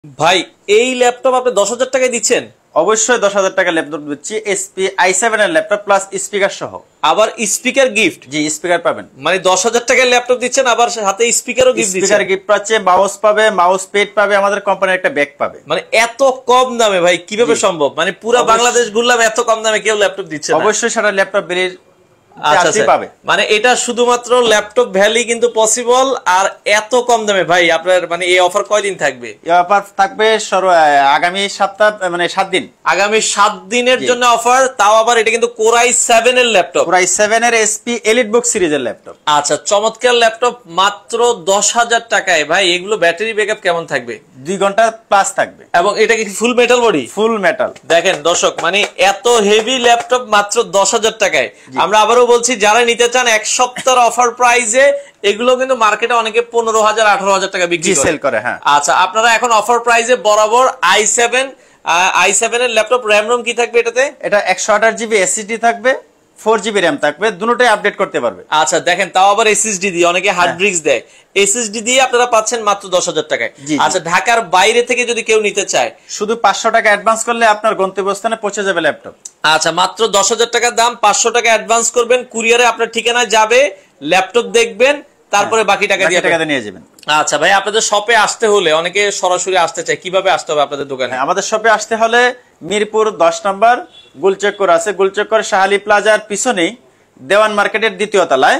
ভাই এই ল্যাপটপ আপনি 10,000 টাকায় দিচ্ছেন? অবশ্যই 10,000 টাকা ল্যাপটপ দিচ্ছি, এসপি i7 এর ল্যাপটপ প্লাস স্পিকার সহ। আবার স্পিকার গিফট? জি, স্পিকার পাবেন। মানে 10,000 টাকায় ল্যাপটপ দিচ্ছেন আবার সাথে স্পিকারও গিফট দিচ্ছেন? স্পিকার গিফট পাচ্ছে, মাউস পাবে, মাউস প্যাড পাবে, আমাদের কোম্পানির একটা ব্যাগ পাবে। মানে এত কম দামে ভাই কিভাবে সম্ভব? মানে পুরো বাংলাদেশ ঘুরলাম, এত কম দামে কেউ ল্যাপটপ দিচ্ছে না। অবশ্যই সেটা ল্যাপটপ বেরিয়ে পাবে। মানে এটা শুধুমাত্র ল্যাপটপ ভ্যালি কিন্তু পসিবল, আর এত কম দামে ভাই আপনার মানে এই অফার কয়দিন থাকবে? এই অফার থাকবে আগামী সপ্তাহ, মানে 7 দিন। আগামী 7 দিনের জন্য অফার, তাও আবার এটা কিন্তু Core i7 এর ল্যাপটপ, Core i7 এর এসপি এলিট বুক সিরিজের ল্যাপটপ। আচ্ছা, চমৎকার ল্যাপটপ মাত্র 10,000 টাকায়। ভাই এগুলো ব্যাটারি ব্যাকআপ কেমন থাকবে? 2 ঘন্টা প্লাস থাকবে। এবং এটা কি ফুল মেটাল বডি? ফুল মেটাল। দেখেন দর্শক, মানে এত হেভি ল্যাপটপ মাত্র 10,000 টাকায়। আমরা আবারও বলছি, যারা নিতে চান এক সপ্তাহের অফার প্রাইসে, এগুলো কিন্তু মার্কেটে অনেকে 15,000 18,000 টাকা বিক্রি করে। হ্যাঁ, আচ্ছা, আপনারা এখন অফার প্রাইসে বরাবর i7 এর ল্যাপটপ। র্যাম রোম কি থাকবে এটাতে? এটা 128 জিবি এসএসডি থাকবে, 4 জিবি র্যাম থাকবে, দুটোই আপডেট করতে পারবে। আচ্ছা দেখেন, তাও আবার এসএসডি দিয়ে, অনেকে হার্ড ডিস্ক দেয়, এসএসডি দিয়ে আপনারা পাচ্ছেন মাত্র 10,000 টাকায়। আচ্ছা, ঢাকার বাইরে থেকে যদি কেউ নিতে চায়, শুধু 500 টাকা অ্যাডভান্স করলে আপনার গন্তব্যস্থানে পৌঁছে যাবে ল্যাপটপ। আচ্ছা, মাত্র 10,000 টাকার দাম, 500 টাকা অ্যাডভান্স করবেন, কুরিয়ারে আপনার ঠিকানায় যাবে, ল্যাপটপ দেখবেন, তারপরে বাকি টাকা দিয়ে নিয়ে যাবেন। আচ্ছা ভাই, আপনাদের শপে আসতে হলে, অনেকে সরাসরি আসতে চায়, কিভাবে আসতে হবে আপনাদের দোকানে? আমাদের শপে আসতে হলে মিরপুর 10 নম্বর গুলচক্কর আছে, গুলচক্কর শাহালি প্লাজার পিছনেই দেওয়ান মার্কেটের 2য় তলায়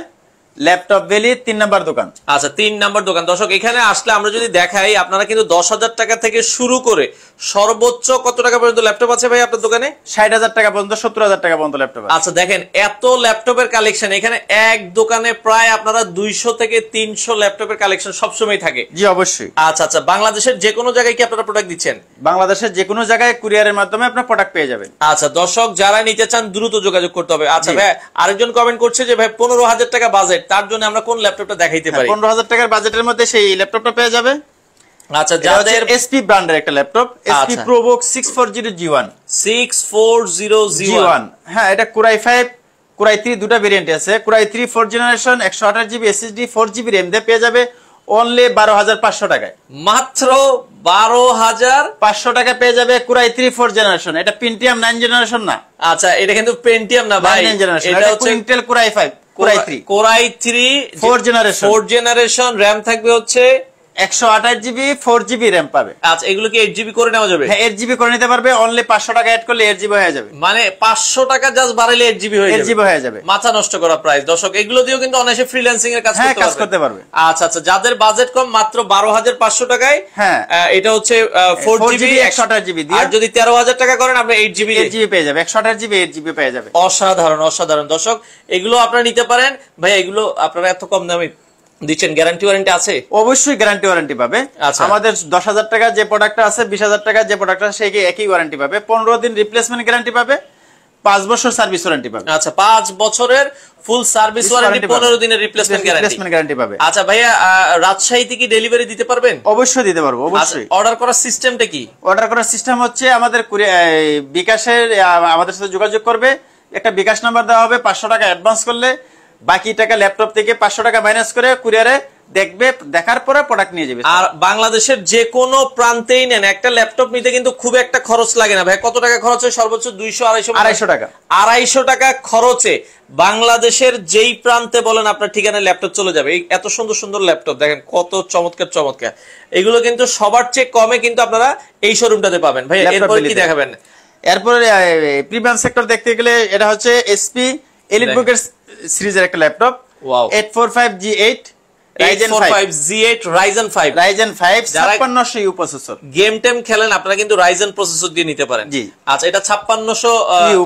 ল্যাপটপ ভ্যালি 3 নম্বর দোকান। আচ্ছা, 3 নম্বর দোকান। দর্শক, এখানে আসলে আমরা যদি দেখাই, আপনারা কিন্তু 10,000 টাকা থেকে শুরু করে সর্বোচ্চ কত টাকা পর্যন্ত ল্যাপটপ আছে ভাই আপনার দোকানে? 60,000 টাকা পর্যন্ত, 70,000 টাকা পর্যন্ত ল্যাপটপ আছে। আচ্ছা দেখেন, এত ল্যাপটপের কালেকশন এখানে এক দোকানে প্রায় আপনারা 200 থেকে 300 ল্যাপটপের কালেকশন সবসময় থাকে। জি অবশ্যই। আচ্ছা আচ্ছা, বাংলাদেশের যে কোনো জায়গায় কি আপনারা প্রোডাক্ট দিচ্ছেন? বাংলাদেশের যে কোনো জায়গায় কুরিয়ারের মাধ্যমে আপনার প্রোডাক্ট পেয়ে যাবেন। আচ্ছা দর্শক, যারা নিতে চান দ্রুত যোগাযোগ করতে হবে। আচ্ছা ভাই, আরেকজন কমেন্ট করছে যে ভাই 15,000 টাকা বাজেট, তার জন্য আমরা কোন ল্যাপটপটা দেখাইতে পারি? 15,000 টাকার বাজেটের মধ্যে সেই ল্যাপটপটা পেয়ে যাবে। আচ্ছা, যাদের এসপি ব্র্যান্ডের একটা laptop, SP ProBook 640G1 640G1। হ্যাঁ, এটা Core i5 Core i3 দুটো ভেরিয়েন্ট আছে। Core i3 4th generation 128 GB SSD 4 GB RAM দিয়ে পেয়ে যাবে অনলি 12,500 টাকায়। মাত্র 12,500 টাকা পেয়ে যাবে Core i3 4th জেনারেশন। এটা Pentium 9 জেনারেশন না। আচ্ছা, এটা কিন্তু Pentium না ভাই, এটা হচ্ছে Intel Core i5 Core i3 4th generation. RAM থাকবে হচ্ছে 128 জিবি 4 জিবি র‍্যাম পাবে। আচ্ছা, এগুলো কি 8 জিবি করে নেওয়া যাবে? হ্যাঁ, 8 জিবি করে নিতে পারবে। অনলি 500 টাকা অ্যাড করলে 8 জিবি হয়ে যাবে। মানে 500 টাকা জাস্ট বাড়াইলে 8 জিবি হয়ে যাবে। 8 জিবি হয়ে যাবে। মাথা নষ্ট করা প্রাইস। দর্শক, এগুলো দিয়েও কিন্তু অনায়াসে ফ্রিল্যান্সিং এর কাজ করতে পারবে। আচ্ছা আচ্ছা, যাদের বাজেট কম, মাত্র 12,500 টাকায়। হ্যাঁ, এটা হচ্ছে 4 জিবি 128 জিবি দিয়ে। আর যদি 13,000 টাকা করেন, আপনি 8 জিবি পেয়ে যাবে। 128 জিবি 8 জিবি পেয়ে যাবে। অসাধারণ অসাধারণ। দর্শক, এগুলো আপনারা নিতে পারেন। ভাই এগুলো আপনারা এত কম দামে দিচ্ছেন, গ্যারান্টি ওয়ারেন্টি আছে? অবশ্যই গ্যারান্টি ওয়ারেন্টি পাবে। আমাদের 10,000 টাকা যে প্রোডাক্টটা আছে, 20,000 টাকা যে প্রোডাক্টটা, সেই একই ওয়ারেন্টি পাবে। 15 দিন রিপ্লেসমেন্ট গ্যারান্টি পাবে, 5 বছর সার্ভিস ওয়ারেন্টি পাবে। আচ্ছা, 5 বছরের ফুল সার্ভিস ওয়ারেন্টি, 15 দিনের রিপ্লেসমেন্ট গ্যারান্টি পাবে। আচ্ছা ভাইয়া, রাজশাহীতে কি ডেলিভারি দিতে পারবেন? অবশ্যই দিতে পারবো, অবশ্যই। অর্ডার করার সিস্টেমটা কি? অর্ডার করার সিস্টেম হচ্ছে, আমাদের বিকাশের আমাদের সাথে যোগাযোগ করবে, একটা বিকাশ নাম্বার দেওয়া হবে। 500 টাকা অ্যাডভান্স করলে বাকি টাকা ল্যাপটপ থেকে 500 টাকা মাইনাস করে কুরিয়ারে দেখবে, দেখার পরে প্রোডাক্ট নিয়ে যাবে। আর বাংলাদেশের যে কোনো প্রান্তেই নেন, একটা ল্যাপটপ নিতে কিন্তু খুব একটা খরচ লাগে না ভাই। কত টাকা খরচ হয়? সর্বোচ্চ 200-250 টাকা। 250 টাকা খরচে বাংলাদেশের যেই প্রান্তে বলেন, আপনার ঠিকানায় ল্যাপটপ চলে যাবে। এত সুন্দর সুন্দর ল্যাপটপ দেখেন, কত চমৎকার চমৎকার। এগুলো কিন্তু সবার চেয়ে কমে কিন্তু আপনারা এই শোরুমটাতে পাবেন। ভাই এরপর কি দেখাবেন? এরপর প্রিমিয়াম সেক্টর দেখতে গেলে, এটা হচ্ছে এসপি এলিট বুকের সিরিজের একটা laptop. 845G8 Ryzen 5 5600U processor. Game টেম খেলেন, আপনারা কিন্তু Ryzen প্রসেসর দিয়ে নিতে পারেন। জি। আচ্ছা, এটা 5600U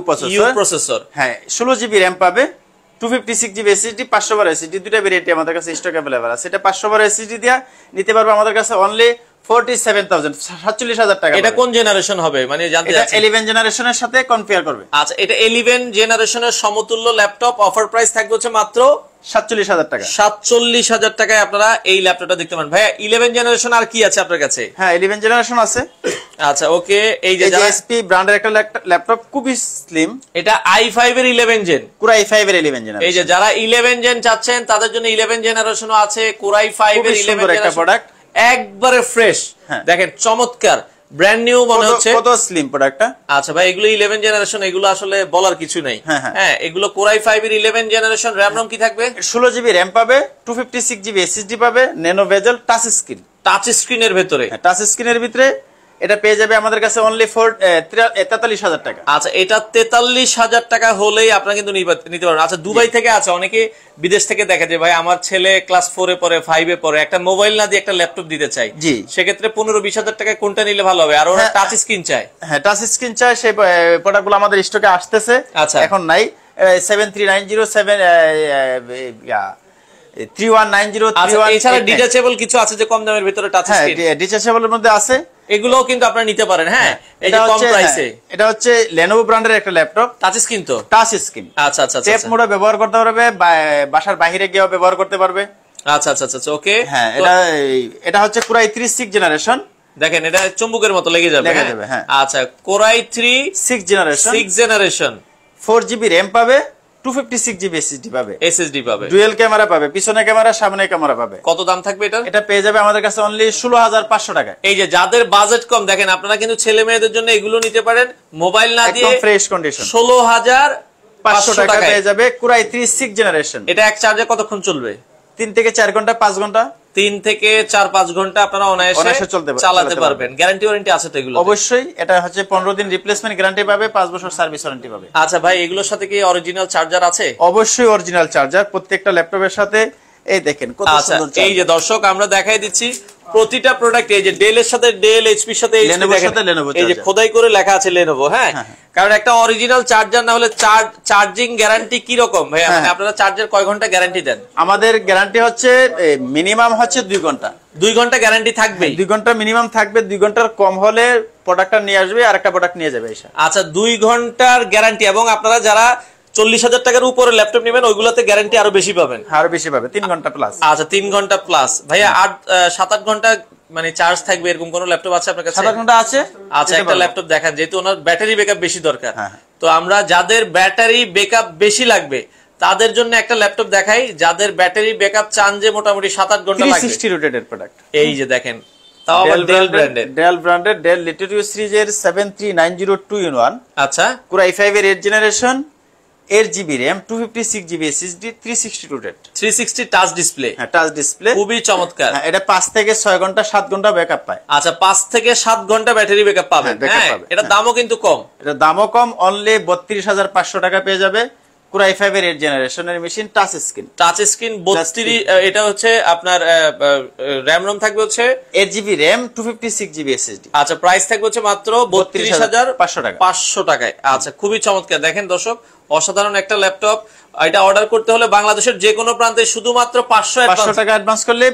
প্রসেসর। হ্যাঁ, 16 জিবি র‍্যাম পাবে, 256 জিবি এসএসডি, 500 বার এসএসডি, দুটো ভেরিয়েন্ট আমাদের কাছে স্টক अवेलेबल আছে। এটা 500 বার এসএসডি দিয়া নিতে পারবে আমাদের কাছে অনলি 47,000 47,000 টাকা। এটা কোন জেনারেশন হবে মানে জানতে চাচ্ছি? এটা 11 জেনারেশনের সাথে কম্পেয়ার করবে। আচ্ছা, এটা 11 জেনারেশনের সমতুল্য ল্যাপটপ। অফার প্রাইস থাকবে হচ্ছে মাত্র 47,000 টাকা। 47,000 টাকায় আপনারা এই ল্যাপটপটা দেখতে পারেন। ভাইয়া 11 জেনারেশন আর কি আছে আপনার কাছে? হ্যাঁ, 11 জেনারেশন আছে। আচ্ছা ওকে, এই যে এসপি ব্র্যান্ডের একটা ল্যাপটপ, খুবই স্লিম। এটা i5 এর 11 জেন, Core i5 এর 11 জেনারেশন। এই যে যারা 11 জেন চাচ্ছেন, তাদের জন্য 11 জেনারেশনও আছে। Core i5 এর 11 একটা প্রোডাক্ট। একবারে ফ্রেশ, হ্যাঁ। দেখেন চমৎকার ব্র্যান্ড নিউ মনে হচ্ছে। কত স্লিম প্রোডাক্টটা। আচ্ছা ভাই, এগুলো 11 জেনারেশন, এগুলো আসলে বলার কিছু নাই। হ্যাঁ, হ্যাঁ। হ্যাঁ, এগুলো কোরাই 5 এর 11 জেনারেশন। র‍্যাম রম কি থাকবে? 16 জিবি র‍্যাম পাবে, 256 জিবি এসএসডি পাবে, ন্যানো বেজেল, টাচ স্ক্রিন। টাচ স্ক্রিনের ভেতরে, টাচ স্ক্রিনের ভিতরে এটা পেয়ে যাবে আমাদের কাছে অনলি ফর 43,000 টাকা। আচ্ছা, এটা 43,000 টাকা হলেই আপনারা কিন্তু নিতে পারবেন। আচ্ছা, দুবাই থেকে আছে অনেকে, বিদেশ থেকে দেখে যে ভাই আমার ছেলে ক্লাস 4 এ পড়ে, 5 এ পড়ে, একটা মোবাইল না দিয়ে একটা ল্যাপটপ দিতে চাই, জি, সেক্ষেত্রে 15-20,000 টাকায় কোনটা নিলে ভালো হবে? আর ওরা টাচ স্ক্রিন চায়। হ্যাঁ, টাচ স্ক্রিন চায়, সেই প্রোডাক্টগুলো আমাদের স্টকে আসতেছে, আচ্ছা, এখন নাই। 7390 3190 আচ্ছা, এছাড়া ডিটাচেবল কিছু আছে যে কম দামের ভিতরে টাচ স্ক্রিন? হ্যাঁ, ডিটাচেবলের মধ্যে আছে, এগুলোও কিন্তু আপনারা নিতে পারেন। হ্যাঁ, এই যে কম প্রাইসে। এটা হচ্ছে Lenovo ব্র্যান্ডের একটা ল্যাপটপ, টাচ স্ক্রিন তো? Touch screen. আচ্ছা আচ্ছা টেপ মোডে ব্যবহার করতে পারবে, বাসার বাইরে গিয়েও ব্যবহার করতে পারবে। আচ্ছা আচ্ছা আচ্ছা, ওকে। হ্যাঁ, এটা হচ্ছে Core i3 6 জেনারেশন। দেখেন, এটা চুম্বকের মতো লেগে যাবে। হ্যাঁ, আচ্ছা, Core i3 6 generation, 4 GB RAM পাবে, 256 জিবি এসএসডি পাবে, ডুয়াল ক্যামেরা পাবে, পিছনে ক্যামেরা, সামনে ক্যামেরা পাবে। কত দাম থাকবে এটা? এটা পেয়ে যাবে আমাদের কাছে অনলি 16,500 টাকা। এই যে যাদের বাজেট কম, দেখেন আপনারা কিন্তু ছেলে মেয়েদের জন্য এগুলো নিতে পারেন, মোবাইল না দিয়ে, একদম ফ্রেশ কন্ডিশন, 16,500 টাকা পেয়ে যাবে Core i3 6 জেনারেশন। এটা এক চার্জে কতক্ষণ চলবে? 3 থেকে 4 ঘন্টা, 5 ঘন্টা। 3 থেকে 4-5 ঘন্টা আপনারা অনায়াসে চালাতে পারবেন। গ্যারান্টি ওয়ারেন্টি আছে তো এগুলো? অবশ্যই, এটা হচ্ছে 15 দিন রিপ্লেসমেন্ট গ্যারান্টি পাবে, 5 বছর সার্ভিস ওয়ারেন্টি পাবে। আচ্ছা ভাই, এগুলোর সাথে কি অরিজিনাল চার্জার আছে? অবশ্যই অরিজিনাল চার্জার প্রত্যেকটা ল্যাপটপের সাথে। এই দেখেন কত সুন্দর। এই যে দর্শক, আমরা দেখাই দিচ্ছি প্রতিটা প্রোডাক্ট। এই যে ডেল এর সাথে ডেল, এইচপি এর সাথে এইচপি, এই যে খোদাই করে লেখা আছে লেনোভো। হ্যাঁ, কারণ একটা অরিজিনাল চার্জার না হলে চার্জিং গ্যারান্টি কি রকম ভাই? মানে আপনারা চার্জার কয় ঘন্টা গ্যারান্টি দেন? আমাদের গ্যারান্টি হচ্ছে মিনিমাম হচ্ছে 2 ঘন্টা। 2 ঘন্টা গ্যারান্টি থাকবে? 2 ঘন্টা মিনিমাম থাকবে। 2 ঘন্টার কম হলে প্রোডাক্টটা নিয়ে আসবে, আর একটা প্রোডাক্ট নিয়ে যাবে এসে। আচ্ছা, 2 ঘন্টার গ্যারান্টি। এবং আপনারা যারা 40,000 টাকার উপরে ল্যাপটপ নেবেন, ওইগুলোতে গ্যারান্টি আরো বেশি পাবেন। আরো বেশি পাবে, 3 ঘন্টা প্লাস। আচ্ছা, 3 ঘন্টা প্লাস। ভাইয়া 7-8 ঘন্টা মানে চার্জ থাকবে এরকম কোন ল্যাপটপ আছে আপনার কাছে? 7 ঘন্টা আছে। আচ্ছা, একটা ল্যাপটপ দেখান, যেহেতু ওনার ব্যাটারি ব্যাকআপ বেশি দরকার। তো আমরা যাদের ব্যাটারি ব্যাকআপ বেশি লাগবে তাদের জন্য একটা ল্যাপটপ দেখাই, যাদের ব্যাটারি ব্যাকআপ চান যে মোটামুটি 7-8 ঘন্টা লাগবে। 360 রোটেটেড প্রোডাক্ট। এই যে দেখেন, তাও আবার ডেল ব্র্যান্ডের ডেল লিটিটিউড সিরিজের 73902 আচ্ছা, Core i5 এর 8 generation, 8 GB RAM, 256 GB SSD, 360 rotate, 360 touch display. হ্যাঁ, টাচ ডিসপ্লে, খুবই চমৎকার। এটা 5 থেকে 6 ঘন্টা, 7 ঘন্টা ব্যাকআপ পায়। আচ্ছা, 5 থেকে 7 ঘন্টা ব্যাটারি ব্যাকআপ পাবেন। হ্যাঁ, এটা দামও কিন্তু কম। এটা দামও কম, অনলি 32,500 টাকা পেয়ে যাবে Core i5 এর 8 জেনারেশনের machine, touch screen. Touch screen 32, এটা হচ্ছে আপনার র‍্যাম রম থাকবে হচ্ছে 8 জিবি র‍্যাম, 256 জিবি এসএসডি। আচ্ছা, প্রাইস থাকবে হচ্ছে মাত্র 32,500 টাকা। 500 টাকায়। আচ্ছা, খুবই চমৎকার। দেখেন দর্শক, অসাধারণ একটা ল্যাপটপ। এটা অর্ডার করতে হলে বাংলাদেশের যে কোনো প্রান্তে শুধুমাত্র 500 টাকা অ্যাডভান্স করলে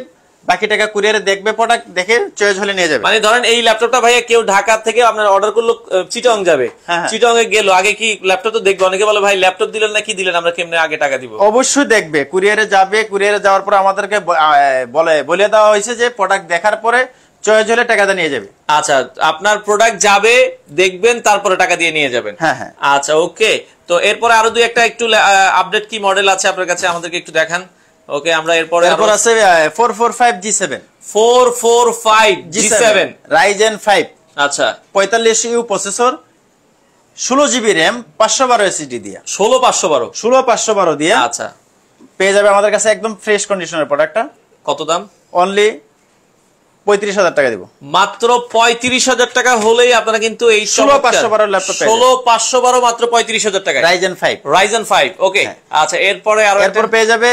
বাকি টাকা কুরিয়ারে দেখবে, প্রোডাক্ট দেখে চয়েস হলে নিয়ে যাবে। মানে ধরেন এই ল্যাপটপটা ভাইয়া কেউ ঢাকা থেকে আপনার অর্ডার করলো, চিটং যাবে, চিটং এ গেল, আগে কি ল্যাপটপ তো দেখবে? অনেকে বলে ভাই ল্যাপটপ দিলেন না, কি দিলেন, আমরা কেমনে আগে টাকা দিব? অবশ্যই দেখবে, কুরিয়ারে যাবে, কুরিয়ারে যাওয়ার পর আমাদেরকে বলে দেওয়া হয়েছে যে প্রোডাক্ট দেখার পরে চয়েস হলে টাকাটা নিয়ে যাবে। আচ্ছা, আপনার প্রোডাক্ট যাবে, দেখবেন, তারপরে টাকা দিয়ে নিয়ে যাবেন। হ্যাঁ হ্যাঁ। আচ্ছা, ওকে। তো এরপরে আরো দুই একটা একটু আপডেট কি মডেল আছে আপনার কাছে, আমাদেরকে একটু দেখান। ওকে, আমরা এরপর আছে 445 G7, 445 G7 Ryzen 5। আচ্ছা, 45U processor, 16 GB RAM, 512 SSD দিয়ে, 16512 দিয়ে। আচ্ছা, পেয়ে যাবে আমাদের কাছে একদম ফ্রেশ কন্ডিশনের প্রোডাক্টটা। কত দাম? অনলি 35,000 টাকা দিব। মাত্র 35,000 টাকা হলেই আপনারা কিন্তু এই 16512 ল্যাপটপ পেয়ে যাবেন। 16512 মাত্র 35,000 টাকা, Ryzen 5। ওকে, আচ্ছা, এরপরে এরপর পেয়ে যাবে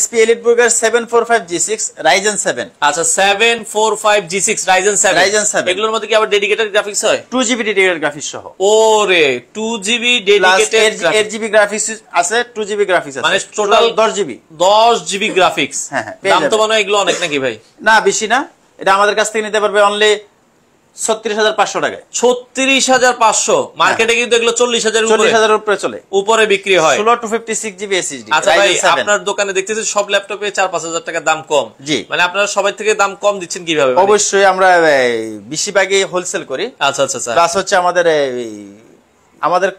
HP EliteBook 745 G6 Ryzen 7। আচ্ছা, 745 G6 Ryzen 7। এগুলোর মধ্যে কি আবার ডেডিকেটেড গ্রাফিক্স হয়? 2GB ডেডিকেটেড গ্রাফিক্স সহ। ওরে, 2GB ডেডিকেটেড 8GB গ্রাফিক্স আছে, 2GB গ্রাফিক্স আছে, মানে টোটাল 10GB গ্রাফিক্স। হ্যাঁ, দাম তো মনে হয় এগুলো অনেক নাকি ভাই? না, বেশি না। এটা আমাদের কাছ থেকে নিতে পারবে অনলি 36,500 টাকায়। 36,500। মার্কেটে কিন্তু এগুলো 40,000 উপরে চলে, উপরে বিক্রি হয়। 16 256 জিবি এসএসডি। আচ্ছা ভাই, আপনার দোকানে দেখতেছি সব ল্যাপটপে 4-5,000 টাকা দাম কম। জি, মানে আপনারা সবাই থেকে দাম কম দিচ্ছেন কিভাবে? অবশ্যই আমরা বেশিরভাগই হোলসেল করি। আচ্ছা আচ্ছা, প্লাস হচ্ছে আমাদের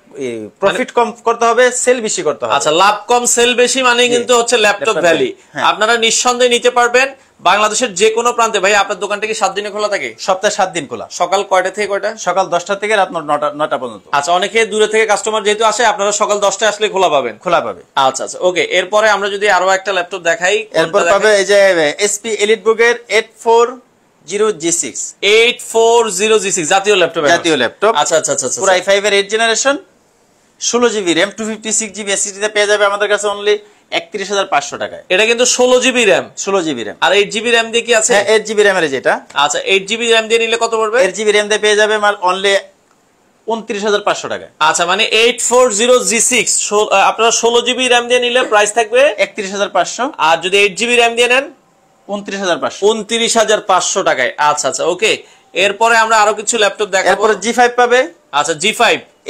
প্রফিট কম করতে হবে, সেল বেশি করতে হবে। আচ্ছা, লাভ কম সেল বেশি মানে কিন্তু হচ্ছে ল্যাপটপ ভ্যালি। আপনারা নিঃসন্দেহে নিতে পারবেন বাংলাদেশের যে কোনো প্রান্তে ভাই আপনার দোকানটা কি 7 দিনে খোলা থাকে? সপ্তাহে 7 দিন খোলা, সকাল কয়টা থেকে কয়টা? সকাল 10টা থেকে রাত 9টা পর্যন্ত। আচ্ছা, অনেকে দূরে থেকে কাস্টমার যেহেতু আসে, আপনারা সকাল 10টায় আসলে খোলা পাবেন। খোলা পাবে। আচ্ছা আচ্ছা, ওকে। এরপরে আমরা যদি আরো একটা ল্যাপটপ দেখাই, এরপর পাবে এই যে এসপি এলিটবুক এর 840G6 840G6 জাতীয় ল্যাপটপ। জাতীয় ল্যাপটপ। আচ্ছা আচ্ছা আচ্ছা, পুরো i5 এর 8 generation, 16GB RAM, 256GB SSD তে পেয়ে যাবে আমাদের কাছে অনলি 31,500 টাকায়। এটা কিন্তু 16GB RAM, 16GB RAM আর 8GB RAM দিয়ে কি আছে? হ্যাঁ, 8GB RAM এর যেটা। আচ্ছা, 8GB RAM দিয়ে নিলে কত পড়বে? 8GB RAM দিয়ে পেয়ে যাবে মাল অনলি 29,500 টাকায়। আচ্ছা, মানে 840G6 আপনারা 16GB RAM দিয়ে নিলে প্রাইস থাকবে 31,500, আর যদি 8GB RAM দিয়ে নেন 29,500। 29,500 টাকায়। আচ্ছা আচ্ছা, ওকে। এরপরে আমরা আরো কিছু ল্যাপটপ দেখাবো। এরপরে G5 পাবে। আচ্ছা, G5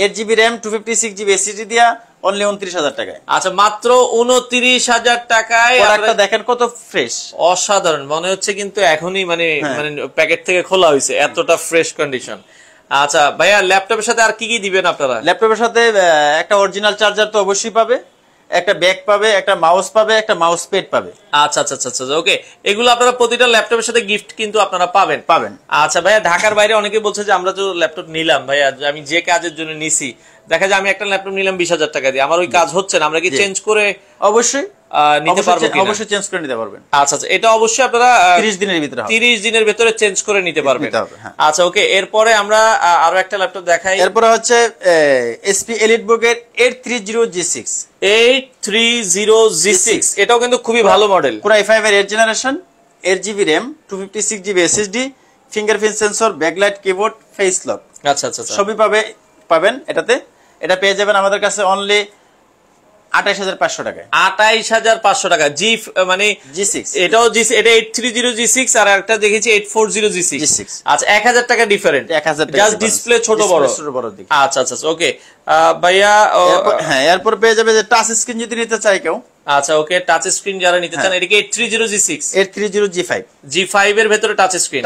8GB RAM, 256GB SSD দিয়া অনলি 29,000 টাকায়। আচ্ছা, মাত্র 29,000 টাকায়। প্রোডাক্টটা দেখেন কত ফ্রেশ, অসাধারণ মনে হচ্ছে, কিন্তু এখনই মানে প্যাকেট থেকে খোলা হয়েছে, এতটা ফ্রেশ কন্ডিশন। আচ্ছা ভাইয়া, ল্যাপটপের সাথে আর কি কি দিবেন আপনারা? ল্যাপটপের সাথে একটা অরিজিনাল চার্জার তো অবশ্যই পাবে, একটা ব্যাগ পাবে, একটা মাউস পাবে, একটা মাউস প্যাড পাবে। আচ্ছা আচ্ছা আচ্ছা, ওকে। এগুলো আপনারা প্রতিটা ল্যাপটপের সাথে গিফট কিন্তু আপনারা পাবেন। আচ্ছা ভাইয়া, ঢাকার বাইরে অনেকে বলছে যে আমরা তো ল্যাপটপ নিলাম ভাইয়া, আমি যে কাজের জন্য নিছি, দেখা যায় আমি একটা ল্যাপটপ নিলাম 20,000 টাকা দিয়ে, আমার ওই কাজ হচ্ছে না, আমরা কি চেঞ্জ করে অবশ্যই নিতে পারবো কিনা? অবশ্যই চেঞ্জ করে নিতে পারবেন। আচ্ছা আচ্ছা, এটা অবশ্যই আপনারা 30 দিনের ভিতরে হবে। 30 দিনের ভিতরে চেঞ্জ করে নিতে পারবেন। আচ্ছা, ওকে। এরপরে আমরা আরো একটা ল্যাপটপ দেখাই। এরপরে হচ্ছে এসপি এলিটবুক এর 830G6 830G6, এটাও কিন্তু খুবই ভালো মডেল। Core i5 এর 8 generation, 8GB RAM, 256GB SSD, fingerprint sensor, backlight, keyboard, face lock. আচ্ছা আচ্ছা, সবই পাবেন এটাতে। এটা পেয়ে যাবেন আমাদের কাছে অনলি 28,500 টাকায়। 28,500 টাকা। মানে G6, এটাও এটা 830G6 আর একটা দেখেছি 840G6। আচ্ছা, 1,000 টাকা ডিফারেন্ট, 1,000 টাকা, জাস্ট ডিসপ্লে ছোট বড় দিকে। আচ্ছা আচ্ছা, ওকে ভাইয়া। হ্যাঁ, এরপর পেয়ে যাবে যে টাচ স্ক্রিন যদি নিতে চাই কেউ। আচ্ছা, ওকে। টাচ স্ক্রিন যারা নিতে চান, এটা কি 830G6 830G5 G5 এর ভেতরে টাচ স্ক্রিন।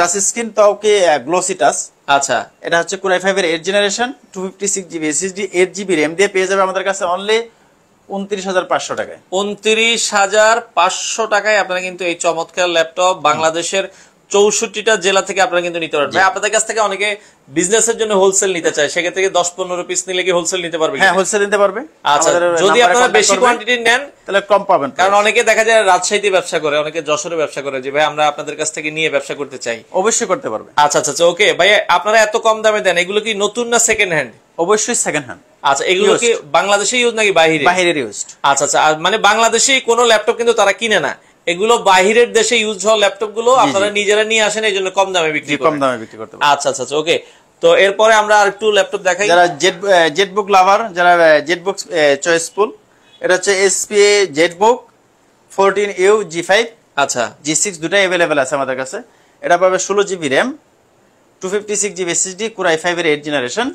তাও কি গ্লোসি টাচ। আচ্ছা, এটা হচ্ছে Core i5 এর 8 generation, 256GB SSD, 8GB RAM দিয়ে পেয়ে যাবে আমাদের কাছে অনলি 29,500 টাকায়। 29,500 টাকায় আপনারা কিন্তু এই চমৎকার ল্যাপটপ বাংলাদেশের 64টা জেলা থেকে আপনারা কিন্তু নিতে পারবেন। ভাই, আপনাদের কাছ থেকে অনেকে বিজনেসের জন্য হোলসেল নিতে চায়, সেক্ষেত্রে 10-15 পিস নিলে কি হোলসেল নিতে পারবে? হ্যাঁ, হোলসেল নিতে পারবে। আচ্ছা, যদি আপনারা বেশি কোয়ান্টিটি নেন তাহলে কম পাবেন, কারণ অনেকে দেখা যায় রাজশাহীতে ব্যবসা করে, অনেকে যশোরে ব্যবসা করে, যে ভাই আমরা আপনাদের কাছ থেকে নিয়ে ব্যবসা করতে চাই। অবশ্যই করতে পারবে। আচ্ছা আচ্ছা, ওকে ভাই। আপনারা এত কম দামে দেন, এগুলো কি নতুন না সেকেন্ড হ্যান্ড? অবশ্যই সেকেন্ড হ্যান্ড। আচ্ছা, এগুলো কি বাংলাদেশে ইউজ নাকি বাইরে? বাইরের ইউজ। আচ্ছা আচ্ছা, মানে বাংলাদেশে কোনো ল্যাপটপ কিন্তু তারা কিনে না, এগুলো বাইরের দেশে ইউজ হওয়া ল্যাপটপ গুলো আপনারা নিজেরা নিয়ে আসেন, এই জন্য কম দামে বিক্রি করতে পারেন। আচ্ছা আচ্ছা, ওকে। তো এরপরে আমরা আরেকটু ল্যাপটপ দেখাই। যারা জেটবুক লাভার, যারা জেটবুক চয়েসফুল, এটা হচ্ছে এসপি জেটবুক 14U G5, আচ্ছা, G6 দুটাই अवेलेबल আছে আমাদের কাছে। এটা পাবে 16GB RAM, 256GB SSD, Core i5 এর 8 জেনারেশন।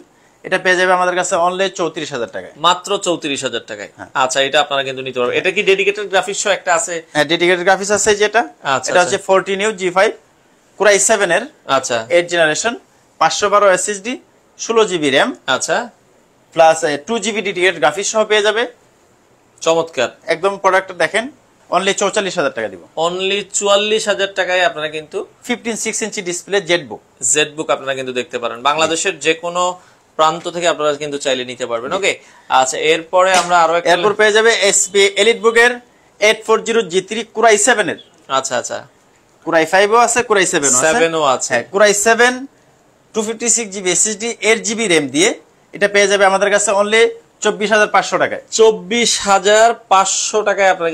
এটা পেয়ে যাবে আমাদের কাছে অনলি 34,000 টাকায়। মাত্র 34,000 টাকায়। আচ্ছা, এটা আপনারা কিন্তু নিতে পারবেন। এটা কি ডেডিকেটেড গ্রাফিক্স সহ একটা আছে? হ্যাঁ, ডেডিকেটেড গ্রাফিক্স আছে যেটা। এটা হচ্ছে 14U G5, Core i7 এর আচ্ছা 8 জেনারেশন, 512 SSD, 16GB RAM, আচ্ছা, প্লাস 2GB ডেডিকেটেড গ্রাফিক্স সহ পেয়ে যাবে। চমৎকার। একদম প্রোডাক্টটা দেখেন, অনলি 44,000 টাকা দিব। অনলি 44,000 টাকায় আপনারা কিন্তু 15.6 ইঞ্চি ডিসপ্লে জেটবুক আপনারা কিন্তু দেখতে পারেন। বাংলাদেশের যে কোনো প্রান্ত থেকে আপনারা কিন্তু চাইলে নিতে পারবেন। ওকে, আচ্ছা। এরপরে আমরা আরো একটা এরপর পেয়ে যাবে এসপি এলিটবুক এর 840G3 Core i7 এর। আচ্ছা আচ্ছা, Core i5 ও আছে, Core i7 ও আছে। হ্যাঁ, Core i7 256GB SSD, 8GB RAM দিয়ে এটা পেয়ে যাবে আমাদের কাছে অনলি 24,500 টাকায়। 24,500 টাকায় আপনারা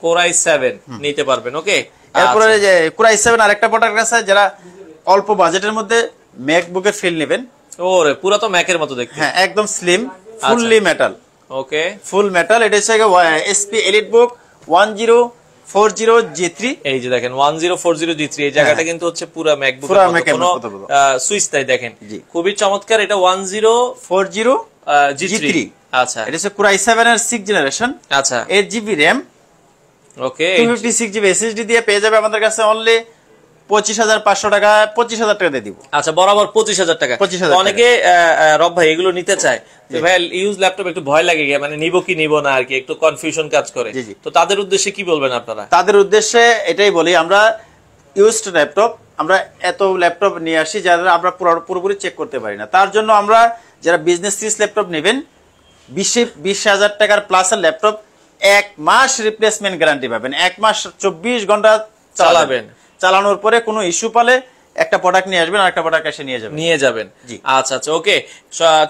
Core i7 নিতে পারবেন। ওকে, এরপরে যে Core i7 আরেকটা প্রোডাক্ট আছে, যারা অল্প বাজেটের মধ্যে ম্যাকবুকের ফিল নেবেন। ওরে, পুরো তো ম্যাকের মতো দেখতে। হ্যাঁ, একদম স্লিম, ফুললি মেটাল। ওকে, ফুল মেটাল। এটা হচ্ছে এসপি এলিটবুক 1040G3। এই যে দেখেন 1040G3, এই জায়গাটা কিন্তু হচ্ছে পুরো ম্যাকবুক, কোনো সুইচ নাই, দেখেন খুবই চমৎকার। এটা 1040G3। আচ্ছা, এটা হচ্ছে Core i7 এর 6 জেনারেশন, আচ্ছা, 8GB RAM, ওকে, 256GB SSD দিয়ে পেয়ে যাবে আমাদের কাছে অনলি 25,500 টাকা। 25,000 টাকা দিয়ে দিব। আচ্ছা, বরাবর 25,000 টাকা। অনেকে রব ভাই এগুলো নিতে চায়, ভাই ইউজ ল্যাপটপ একটু ভয় লাগে, মানে নিব কি নিব না আর কি, একটু কনফিউশন কাজ করে, তো তাদের উদ্দেশ্যে কি বলবেন আপনারা? তাদের উদ্দেশ্যে এটাই বলি, আমরা ইউজড ল্যাপটপ, আমরা এত ল্যাপটপ নিয়ে আসি যারা আমরা পুরোপুরি চেক করতে পারি না। তার জন্য আমরা যারা বিজনেস সিরিজ ল্যাপটপ নেবেন 20,000 টাকার প্লাসের ল্যাপটপ 1 মাস রিপ্লেসমেন্ট গ্যারান্টি পাবেন। 1 মাস 24 ঘন্টা চালাবেন, চালানোর পরে কোনো ইস্যু পালে একটা প্রোডাক্ট নিয়ে আসবেন আর একটা প্রোডাক্ট এসে নিয়ে যাবেন। জি আচ্ছা আচ্ছা ওকে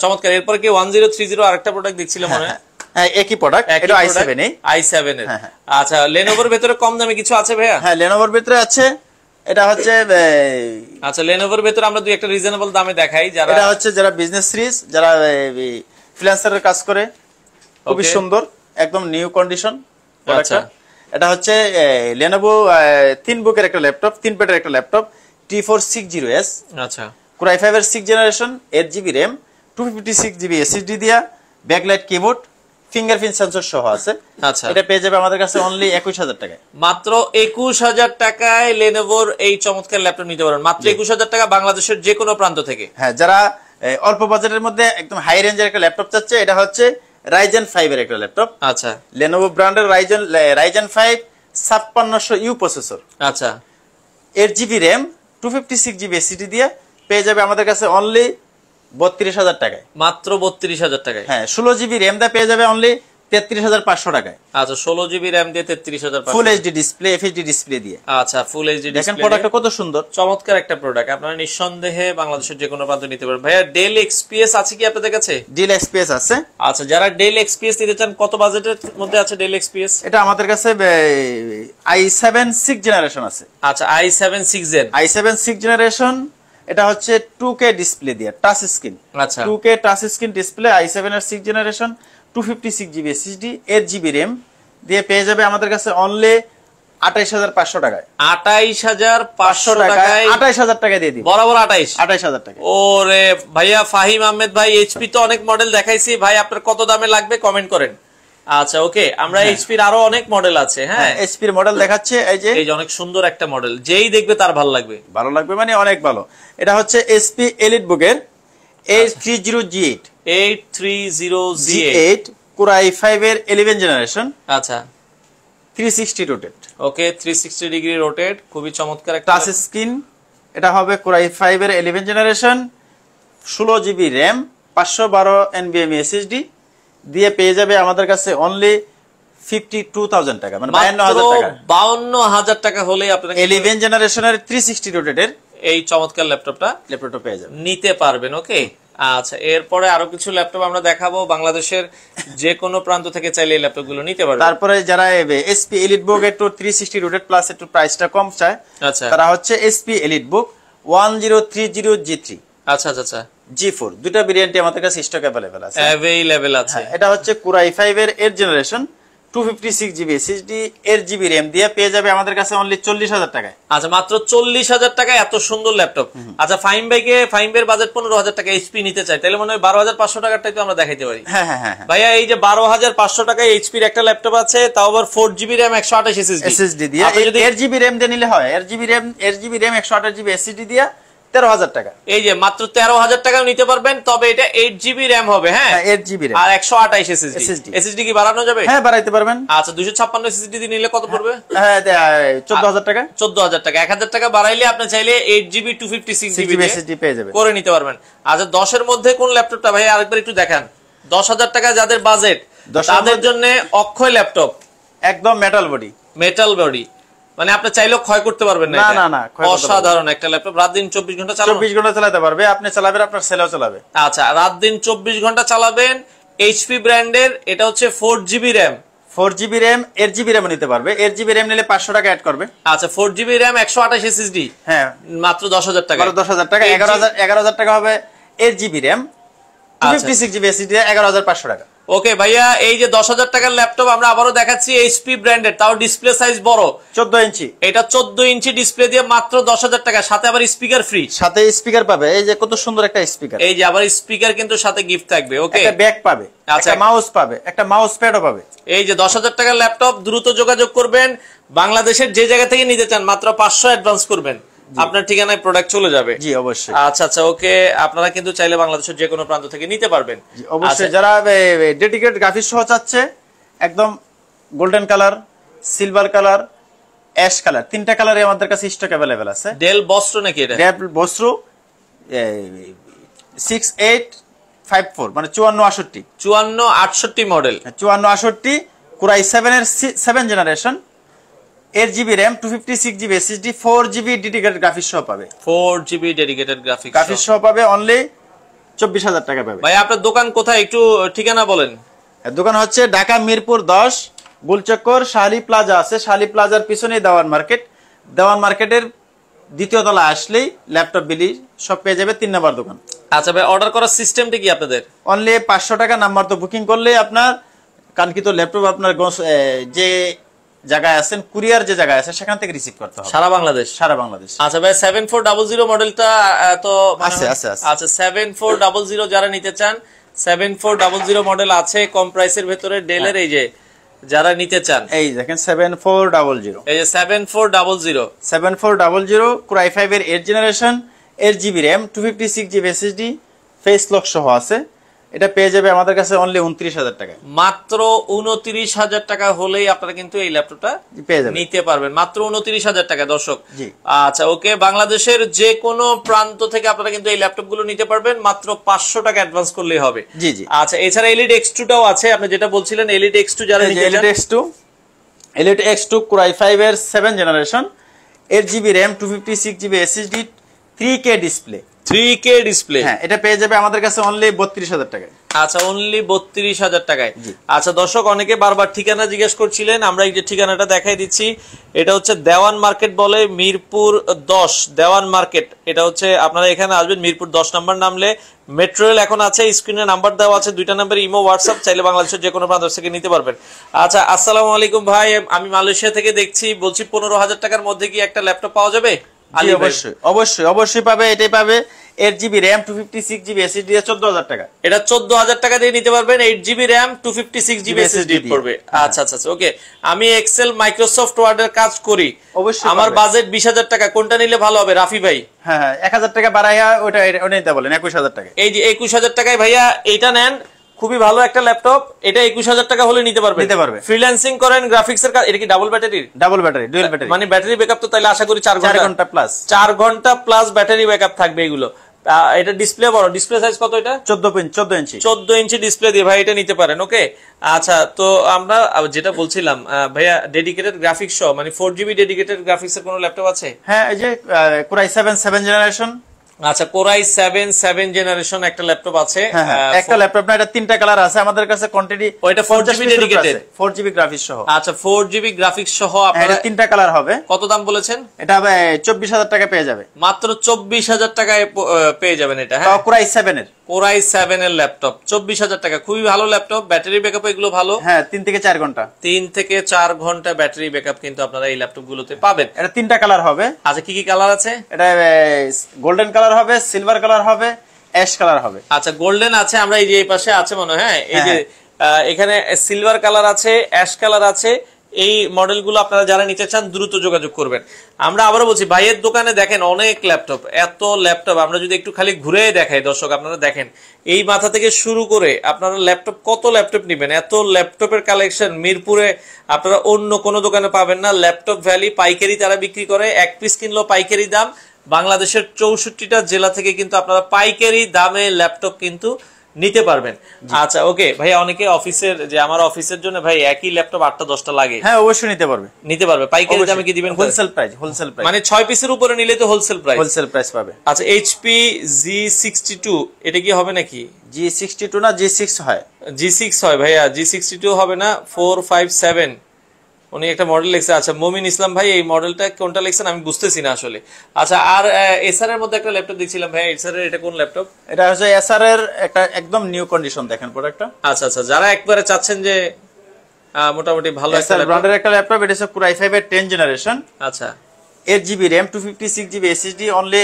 চমৎকার। এরপর কি 1030 আরেকটা প্রোডাক্ট দেখছিল মনে হয়? হ্যাঁ একই প্রোডাক্ট, এটা i7 এর। আচ্ছা লেনোভোর ভেতরে কম দামে কিছু আছে ভাইয়া? হ্যাঁ লেনোভোর ভিতরে আছে, এটা হচ্ছে আচ্ছা লেনোভোর ভেতরে আমরা দুই একটা রিজনেবল দামে দেখাই। যারা এটা হচ্ছে যারা বিজনেস সিরিজ, যারা ফ্রিল্যান্সারের কাজ করে, খুবই সুন্দর একদম নিউ কন্ডিশন প্রোডাক্টটা। এটা হচ্ছে লেনোভো 3 বুকের একটা ল্যাপটপ, 3 প্যাডের একটা ল্যাপটপ, T460S। আচ্ছা Core i5 এর 6th generation, 8GB RAM, 256GB SSD দিয়া, ব্যাকলাইট কিবোর্ড, ফিঙ্গারপ্রিন্ট সেন্সর সহ আছে। আচ্ছা এটা পেয়ে যাবে আমাদের কাছে অনলি 21,000 টাকায়। মাত্র 21,000 টাকায় লেনোভোর এই চমৎকার ল্যাপটপ নিতে পারেন, মাত্র 21,000 টাকা, বাংলাদেশের যে কোনো প্রান্ত থেকে। হ্যাঁ যারা অল্প বাজেটের মধ্যে একদম হাই রেঞ্জের একটা ল্যাপটপ চাচ্ছে, এটা হচ্ছে Ryzen 5 এর একটা ল্যাপটপ। আচ্ছা Lenovo ব্র্যান্ডের Ryzen 5 5600U প্রসেসর, আচ্ছা 8GB RAM, 256GB SSD দিয়ে পেয়ে যাবে আমাদের কাছে অনলি 32,000 টাকায়। মাত্র 32,000 টাকায়। হ্যাঁ 16GB RAM দিয়ে পেয়ে যাবে অনলি 33,500 টাকায়। আচ্ছা 16GB RAM দিয়ে 33,500। Full HD display, FHD display দিয়ে। আচ্ছা ফুল এইচডি দেখেন ডিসপ্লে, প্রোডাক্টটা কত সুন্দর, চমৎকার একটা প্রোডাক্ট। আপনারা নিঃসন্দেহে বাংলাদেশের যে কোনো প্রান্ত নিতে পারেন। ভাইয়া ডেল এক্সপিএস আছে কি আপনাদের কাছে? ডেল এক্সপিএস আছে। আচ্ছা যারা ডেল এক্সপিএস নিতে চান কত বাজেটের মধ্যে আছে ডেল এক্সপিএস? এটা আমাদের কাছে i7 6th জেনারেশন আছে। আচ্ছা i7 6 Gen, i7 6th generation, এটা হচ্ছে 2K ডিসপ্লে দিয়ে, টাচ স্ক্রিন। আচ্ছা 2K touch screen display, i7 এর 6th generation, 256GB SSD, 8GB RAM দিয়ে পেয়ে যাবে আমাদের কাছে অনলি 28,500 টাকায়। 28,500 টাকায় 28,000 টাকা দিয়ে দিই, বরাবর 28,000 টাকা। ওরে ভাইয়া ফাহিম আহমেদ ভাই, এইচপি তো অনেক মডেল দেখাইছি ভাই, আপনার কত দামে লাগবে কমেন্ট করেন। আচ্ছা ওকে, আমরা এইচপির আরো অনেক মডেল আছে। হ্যাঁ এইচপির মডেল দেখাচ্ছে, এই যে অনেক সুন্দর একটা মডেল, যেই দেখবে তার ভালো লাগবে। ভালো লাগবে মানে অনেক ভালো। এটা হচ্ছে HP এলিট বুকের 830G8, 830G8 Core i5 এর 11 জেনারেশন। আচ্ছা 360 রোটেট, ওকে 360 ডিগ্রি রোটেট, খুবই চমৎকার একটা টাচ স্ক্রিন। এটা হবে Core i5 এর 11 generation, 16GB RAM, 512 NVMe SSD দিয়ে পেয়ে যাবে আমাদের কাছে অনলি 52,000 টাকা, মানে 52,000 টাকা। 52,000 টাকা হলে আপনারা 11 জেনারেশনের 360 রোটেটের এই চমৎকার ল্যাপটপটা পেয়ে যাবেন, নিতে পারবেন। ওকে আচ্ছা এরপরে আরো কিছু ল্যাপটপ আমরা দেখাবো, বাংলাদেশের যে কোনো প্রান্ত থেকে চাইলে এই ল্যাপটপ গুলো নিতে পারবেন। তারপরে যারা SP এলিট বুক একটু 360 রোটেট প্লাস একটু প্রাইসটা কম চায়, আচ্ছা তারা হচ্ছে SP এলিট বুক 1030G3, আচ্ছা আচ্ছা আচ্ছা G4, দুটো ভেরিয়েন্টই আমাদের কাছে স্টক अवेलेबल আছে। আছে। এটা হচ্ছে Core i5 এর 8th generation, 256GB SSD, 8GB RAM দিয়ে পেয়ে যাবে আমাদের কাছে অনলি 40,000 টাকায়। আচ্ছা মাত্র 40,000 টাকায় এত সুন্দর ল্যাপটপ। আচ্ছা ফাহিম ভাইয়ের বাজেট 15,000 টাকা, এইচপি নিতে চাই, তাহলে মনে হয় 12,500 টাকাটাই তো আমরা দেখাইতে পারি। হ্যাঁ হ্যাঁ হ্যাঁ ভাইয়া এই যে 12,500 টাকায় এইচপির একটা ল্যাপটপ আছে, তাও আবার 4GB RAM 128 SSD দিয়ে, 8GB RAM দিয়ে নিলে হয়, 8GB RAM 128GB SSD দিয়ে 13,000 টাকা। এই যে মাত্র 13,000 টাকাও নিতে পারবেন, তবে এটা 8GB RAM হবে। হ্যাঁ 8GB RAM আর 128 SSD কি বাড়ানো যাবে? হ্যাঁ বাড়াইতে পারবেন। আচ্ছা 256 SSD দিয়ে নিলে কত পড়বে? হ্যাঁ 14,000 টাকা। 14,000 টাকা, 1,000 টাকা বাড়াইলে আপনি চাইলে 8GB 256GB SSD পেয়ে যাবেন, করে নিতে পারবেন। আচ্ছা 10 এর মধ্যে কোন ল্যাপটপটা ভাই আরেকবার একটু দেখান। 10,000 টাকা যাদের বাজেট তাদের জন্য অক্ষয় ল্যাপটপ, একদম মেটাল বডি, মানে আপনি চাইলেও ক্ষয় করতে পারবেন না। না অসাধারণ একটা ল্যাপটপ, রাত দিন 24 ঘন্টা চালাবেন, 24 ঘন্টা চালাতে পারবে, আপনি চালাবেন, আপনার ছেলেও চালাবে। আচ্ছা রাত দিন 24 ঘন্টা চালাবেন, এইচপি ব্র্যান্ডের, এটা হচ্ছে 4GB RAM, 4GB RAM, 8GB RAM নিতে পারবে। 8GB RAM নিলে 500 টাকা অ্যাড করবে। আচ্ছা 4GB RAM 128 SSD, হ্যাঁ মাত্র 10,000 টাকা। 10,000 টাকা, 11,000 টাকা হবে 8GB RAM, 256GB SSD 11,500 টাকা। ওকে ভাইয়া এই যে 10,000 টাকার ল্যাপটপ আমরা আবারও দেখাচ্ছি, এইচপি ব্র্যান্ডের, তাও ডিসপ্লে সাইজ বড় 14 ইঞ্চি। এটা 14 ইঞ্চি ডিসপ্লে দিয়ে মাত্র 10,000 টাকা, সাথে আবার স্পিকার ফ্রি, সাথে স্পিকার পাবে। এই যে কত সুন্দর একটা স্পিকার, এই যে আবার স্পিকার কিন্তু সাথে গিফট থাকবে। ওকে একটা ব্যাগ পাবে, একটা মাউস পাবে, একটা মাউস প্যাডও পাবে। এই যে 10,000 টাকার ল্যাপটপ, দ্রুত যোগাযোগ করবেন, বাংলাদেশের যে জায়গা থেকে নিতে চান মাত্র 500 অ্যাডভান্স করবেন, আপনার ঠিকানায় প্রোডাক্ট চলে যাবে। জি অবশ্যই। আচ্ছা আচ্ছা ওকে, আপনারা কিন্তু চাইলে বাংলাদেশের যে কোনো প্রান্ত থেকে নিতে পারবেন। অবশ্যই যারা ডেডিকেটেড গ্রাফিক্স সহ চাচ্ছে, একদম golden colour, silver colour, ash colour, তিনটা কালারে আমাদের কাছে স্টক অ্যাভেলেবেল আছে। ডেল বস্ত্র নাকি এটা? ডেল বস্ত্র 6854 মানে 5468 5468 মডেল, 5468 কোরাই 7 এর 7 generation, 8GB RAM, 256GB SSD, 4GB dedicated graphics সহ পাবে। 4GB ডেডিকেটেড গ্রাফিক্স সহ পাবে, অনলি 24,000 টাকা পাবে। ভাই আপনার দোকান কোথায়, একটু ঠিকানা বলেন। দোকান হচ্ছে ঢাকা মিরপুর 10 গুলচক্কর শাহালি প্লাজা আছে, শাহালি প্লাজার পিছনে দেওয়ান মার্কেট, দেওয়ান মার্কেটের দ্বিতীয় তলা আসলেই ল্যাপটপ বিলি সব পেয়ে যাবে, 3 নম্বর দোকান। আচ্ছা ভাই, অর্ডার করার সিস্টেমটা কি আপনাদের? অনলি 500 টাকা নাম্বার তো বুকিং করলে আপনার কানকিত ল্যাপটপ আপনার যে জায়গায় আছেন, কুরিয়ার যে জায়গায় আছে সেখান থেকে রিসিভ করতে হবে, সারা বাংলাদেশ। সারা বাংলাদেশ। আচ্ছা ভাই, 7400 মডেলটা তো আছে। আচ্ছা 7400 যারা নিতে চান, 7400 মডেল আছে কম প্রাইসের ভেতরে ডেলের, এই যে যারা নিতে চান এই দেখেন 7400, এই যে 7400 কোরাই 5 এর 8 generation, 8GB RAM, 256GB SSD, face lock সহ আছে। এটা পেয়ে যাবে আমাদের কাছে অনলি 29,000 টাকায়। মাত্র 29,000 টাকা হলেই আপনারা কিন্তু এই ল্যাপটপটা পেয়ে যাবেন, নিতে পারবেন, মাত্র 29,000 টাকা দর্শক। জি আচ্ছা ওকে, বাংলাদেশের যে কোনো প্রান্ত থেকে আপনারা কিন্তু এই ল্যাপটপ গুলো নিতে পারবেন, মাত্র 500 টাকা অ্যাডভান্স করলেই হবে। জি জি। আচ্ছা এছাড়া এলিট X2 টাও আছে, আপনি যেটা বলছিলেন এলিট X2 যারা নিতে চান, এলিট X2 কোরাই 5 এর 7 generation, 8GB RAM, 256GB SSD, 3K display, 3K display. হ্যাঁ, এটা পেয়ে যাবে আমাদের কাছে অনলি 32,000 টাকায়। আচ্ছা অনলি 32,000 টাকায়। আচ্ছা দর্শক, অনেকে বারবার ঠিকানা জিজ্ঞেস করছিলেন, আমরা এই যে ঠিকানাটা দেখাই দিচ্ছি, এটা হচ্ছে দেওয়ান মার্কেট বলে, মিরপুর 10 দেওয়ান মার্কেট। এটা হচ্ছে আপনারা এখানে আসবেন, মিরপুর 10 নাম্বার নামলে মেট্রো রেল এখন আছে, স্ক্রিনে নাম্বার দেওয়া আছে, 2টা নাম্বার ইমো হোয়াটসঅ্যাপ, চাইলে বাংলাদেশের যে কোনো প্রান্ত থেকে নিতে পারবেন। আচ্ছা আসসালামু আলাইকুম ভাই, আমি মালয়েশিয়া থেকে দেখছি, বলছি 15,000 টাকার মধ্যে কি একটা ল্যাপটপ পাওয়া যাবে? অবশ্যই পাবে, এটাই পাবে। 8GB RAM, 256GB SSD, 14,000 টাকা। এটা 14,000 টাকা দিয়ে নিতে পারবেন, 8GB RAM, 256GB SSD পড়বে। আচ্ছা ওকে, আমি এক্সেল মাইক্রোসফট ওয়ার্ড এর কাজ করি, অবশ্যই আমার বাজেট 20,000 টাকা, কোনটা নিলে ভালো হবে রাফি ভাই? হ্যাঁ 1,000 টাকা বাড়াইয়া ওটা নিতে বলেন, 21,000 টাকা। এই যে 21,000 টাকায় ভাইয়া এইটা নেন, খুবই ভালো একটা ল্যাপটপ, এটা 21,000 টাকা হলে নিতে পারবে। ফ্রিল্যান্সিং করেন, গ্রাফিক্স এর কাজ, এটা কি double battery? Double battery, dual battery, মানে ব্যাটারি ব্যাকআপ তো তাইলে আশা করি 4 ঘন্টা প্লাস, 4 ঘন্টা প্লাস ব্যাটারি ব্যাকআপ থাকবে এগুলো। এটা ডিসপ্লে বড়, ডিসপ্লে সাইজ কত এটা? 14 ইঞ্চি ডিসপ্লে দিয়ে ভাই এটা নিতে পারেন। ওকে আচ্ছা, তো আমরা যেটা বলছিলাম ভাইয়া, ডেডিকেটেড গ্রাফিক্স সহ মানে 4GB ডেডিকেটেড গ্রাফিক্স এর কোনো ল্যাপটপ আছে? হ্যাঁ, এই যে কোরাই 7 জেনারেশন। আচ্ছা কোরাই 7 জেনারেশন একটা ল্যাপটপ আছে, একটা ল্যাপটপ না, এটা 3টা কালার আছে আমাদের কাছে, কোয়ান্টিটি ওইটা 4GB ডেডিকেটেড, 4GB গ্রাফিক্স সহ। আচ্ছা 4GB গ্রাফিক্স সহ আপনারা 3টা কালার হবে। কত দাম বলেছেন? এটা 24,000 টাকা পেয়ে যাবে, মাত্র 24,000 টাকায় পেয়ে যাবেন এটা। হ্যাঁ কোরাই 7 এর, কোরাই 7 এর ল্যাপটপ 24,000 টাকা, খুবই ভালো ল্যাপটপ, ব্যাটারি ব্যাকআপ এগুলো ভালো। হ্যাঁ 3 থেকে 4 ঘন্টা, 3 থেকে 4 ঘন্টা ব্যাটারি ব্যাকআপ কিন্তু আপনারা এই ল্যাপটপ গুলোতে পাবেন। এটা 3টা কালার হবে। আচ্ছা কি কি কালার আছে? এটা গোল্ডেন কালার হবে, সিলভার কালার হবে, অ্যাশ কালার হবে। আচ্ছা গোল্ডেন আছে, আমরা এই যে এই পাশে আছে মনে হয়, হ্যাঁ এই যে এখানে সিলভার কালার আছে, অ্যাশ কালার আছে। এই মডেলগুলো আপনারা যারা নিতে চান দ্রুত যোগাযোগ করবেন। আমরা আবারও বলছি, ভাইয়ের দোকানে দেখেন অনেক ল্যাপটপ, এত ল্যাপটপ, আমরা যদি একটু খালি ঘুরে দেখাই দর্শক, আপনারা দেখেন এই মাথা থেকে শুরু করে আপনারা ল্যাপটপ, কত ল্যাপটপ নিবেন, এত ল্যাপটপের কালেকশন মিরপুরে আপনারা অন্য কোনো দোকানে পাবেন না। ল্যাপটপ ভ্যালি পাইকারি তারা বিক্রি করে, এক পিস কিনলেও পাইকারি দাম। বাংলাদেশের 64টা জেলা থেকে কিন্তু আপনারা পাইকারি দামে ল্যাপটপ কিন্তু নিতে পারবেন। আচ্ছা ওকে ভাই, অনেকে অফিসের, যে আমার অফিসের জন্য ভাই একই ল্যাপটপ 8টা-10টা লাগে, হ্যাঁ অবশ্যই নিতে পারবে। পাইকারি দামে কি দিবেন? হোলসেল প্রাইস, মানে 6 পিসের উপরে নিলে তো হোলসেল প্রাইস পাবে। আচ্ছা HP G62 এটা কি হবে নাকি? G62 না, G6 হয়, G6 হয় ভাইয়া, G62 হবে না, 457 উনি একটা মডেল লিখছে। আচ্ছা মমিন ইসলাম ভাই, এই মডেলটা কোনটা লিখছেন আমি বুঝতেছি না আসলে। আচ্ছা আর এসআর এর মধ্যে একটা ল্যাপটপ দেখছিলাম ভাই, এসআর এর এটা কোন ল্যাপটপ? এটা হচ্ছে এসআর এর একটা একদম নিউ কন্ডিশন, দেখেন প্রোডাক্টটা। আচ্ছা যারা একবারে চাচ্ছেন যে মোটামুটি ভালো একটা ব্র্যান্ডের একটা ল্যাপটপ, এটা হচ্ছে কোরাই 5 এর 10 জেনারেশন। আচ্ছা 8GB RAM, 256GB SSD, only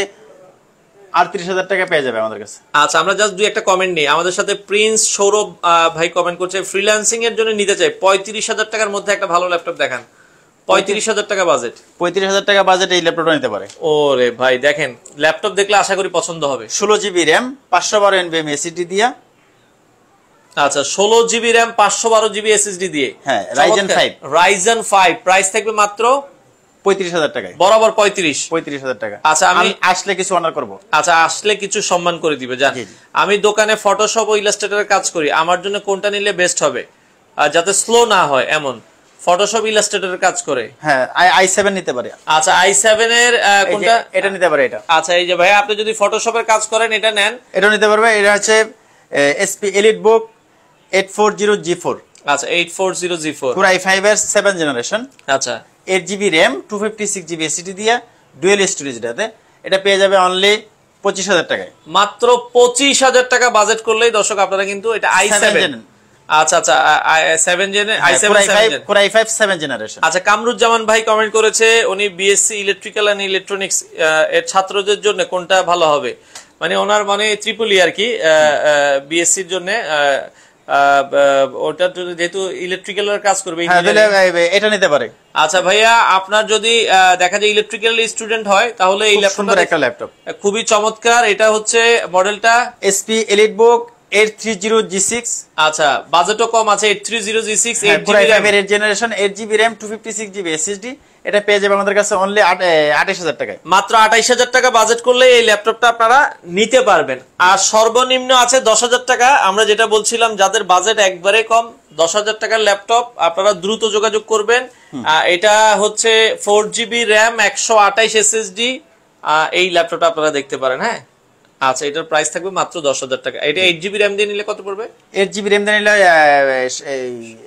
38,000 টাকা পেয়ে যাবে আমাদের কাছে। আচ্ছা আমরা জাস্ট দুই একটা কমেন্ট নেই। আমাদের সাথে প্রিন্স সৌরভ ভাই কমেন্ট করছে, ফ্রিল্যান্সিং এর জন্য নিতে চাই, 35,000 টাকার মধ্যে একটা ভালো ল্যাপটপ দেখান। 35,000 টাকা বাজেট, 35,000 টাকা বাজেট এই ল্যাপটপটা নিতে পারে। ওরে ভাই দেখেন, ল্যাপটপ দেখলে আশা করি পছন্দ হবে। 16GB RAM, 512 NVMe SSD দিয়া। আচ্ছা 16GB RAM, 512GB SSD দিয়ে, হ্যাঁ Ryzen 5 প্রাইস থাকবে মাত্র 35,000 টাকায়, বরাবর 35,000 টাকা। আচ্ছা, আমি আসলে কিছু অনার করবো। আচ্ছা, আসলে কিছু সম্মান করে দিবে জান। আমি দোকানে ফটোশপ ও ইলাস্ট্রেটরের কাজ করি, আমার জন্য কোনটা নিলে বেস্ট হবে যাতে স্লো না হয় এমন? ফটোশপ ইলাস্ট্রেটরের কাজ করে, হ্যাঁ i7 নিতে পারে। আচ্ছা, i7 এর কোনটা? এটা নিতে পারে এটা। আচ্ছা, এই যে ভাই আপনি যদি ফটোশপের কাজ করেন এটা নেন, এটা নিতে পারবে। এটা হচ্ছে SP EliteBook 840G4। আচ্ছা, 840G4 Core i5 এর 7 জেনারেশন। আচ্ছা, 8GB RAM 256GB SSD দিয়া ডুয়েল স্টোরেজ এটাতে। এটা পেয়ে যাবে অনলি 25,000 টাকায়। মাত্র 25,000 টাকা বাজেট করলেই দর্শক আপনারা কিন্তু এটা i7। আচ্ছা আচ্ছা, i7 Core i5 7 জেনারেশন। আচ্ছা, কামরুজ্জামান ভাই কমেন্ট করেছে, উনি বিএসসি ইলেকট্রিক্যাল এন্ড ইলেকট্রনিক্স এর ছাত্রদের জন্য কোনটা ভালো হবে, মানে ওনার মানে ট্রিপল ই আর কি, বিএসসির জন্য ওটা যেহেতু ইলেকট্রিক্যাল এর কাজ করবে, এটা নিতে পারে। আচ্ছা ভাইয়া, আপনার যদি দেখা যায় ইলেকট্রিক্যাল স্টুডেন্ট হয় তাহলে এই ল্যাপটপ খুবই চমৎকার। এটা হচ্ছে মডেলটা SP EliteBook 830G6। আচ্ছা, বাজেটও কম আছে, 830G6, 8GB generation, 8GB RAM 256GB SSD। এটা পেয়ে যাবে আমাদের কাছে অনলি 28,000 টাকায়। মাত্র 28,000 টাকা বাজেট করলে এই ল্যাপটপটা আপনারা নিতে পারবেন। আর সর্বনিম্ন আছে 10,000 টাকা। আমরা যেটা বলছিলাম, যাদের বাজেট একবারে কম, 10,000 টাকার ল্যাপটপ আপনারা দ্রুত যোগাযোগ করবেন। এটা হচ্ছে 4GB RAM 128 SSD, এই ল্যাপটপটা আপনারা দেখতে পারেন। হ্যাঁ, আচ্ছা, এটার প্রাইস থাকবে মাত্র 10,000 টাকা। এটা 8GB RAM দিয়ে নিলে কত পড়বে? 8GB RAM দিয়ে নিলে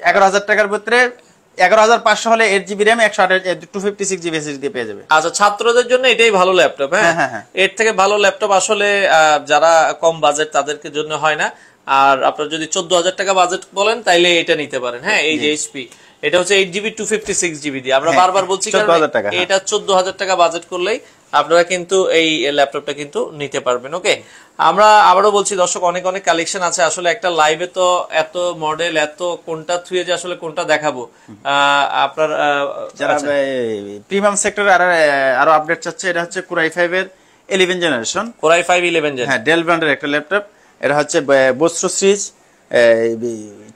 11,000 টাকার ভিতরে 11,500 হলে 8GB RAM 256GB SSD দিয়ে পেয়ে যাবে। আচ্ছা, ছাত্রদের জন্য এটাই ভালো ল্যাপটপ। হ্যাঁ, এর থেকে ভালো ল্যাপটপ আসলে যারা কম বাজেট তাদেরকে জন্য হয় না। আর আপনারা যদি 14,000 টাকা বাজেট বলেন তাইলে এটা নিতে পারেন। হ্যাঁ, এই যে HP, এটা হচ্ছে 8GB 256GB দিয়ে। আমরা বারবার বলছি এটা 14,000 টাকা বাজেট করলেই আপনারা কিন্তু এই ল্যাপটপটা কিন্তু নিতে পারবেন। ওকে, আমরা আবারও বলছি দর্শক, অনেক অনেক কালেকশন আছে। আসলে একটা লাইভে তো এত মডেল, এত কোনটা থুয়ে যে আসলে কোনটা দেখাবো। আপনার যারা প্রিমিয়াম সেক্টরে আরো আপডেট চাচ্ছে, এটা হচ্ছে Core i5 এর 11 জেনারেশন। Core i5 11 জেন, হ্যাঁ, ডেল ব্র্যান্ডের একটা ল্যাপটপ। এটা হচ্ছে বস্ত্র সিরিজ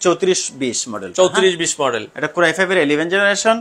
3420 মডেল। 3420 মডেল। এটা Core i5 এর 11 জেনারেশন,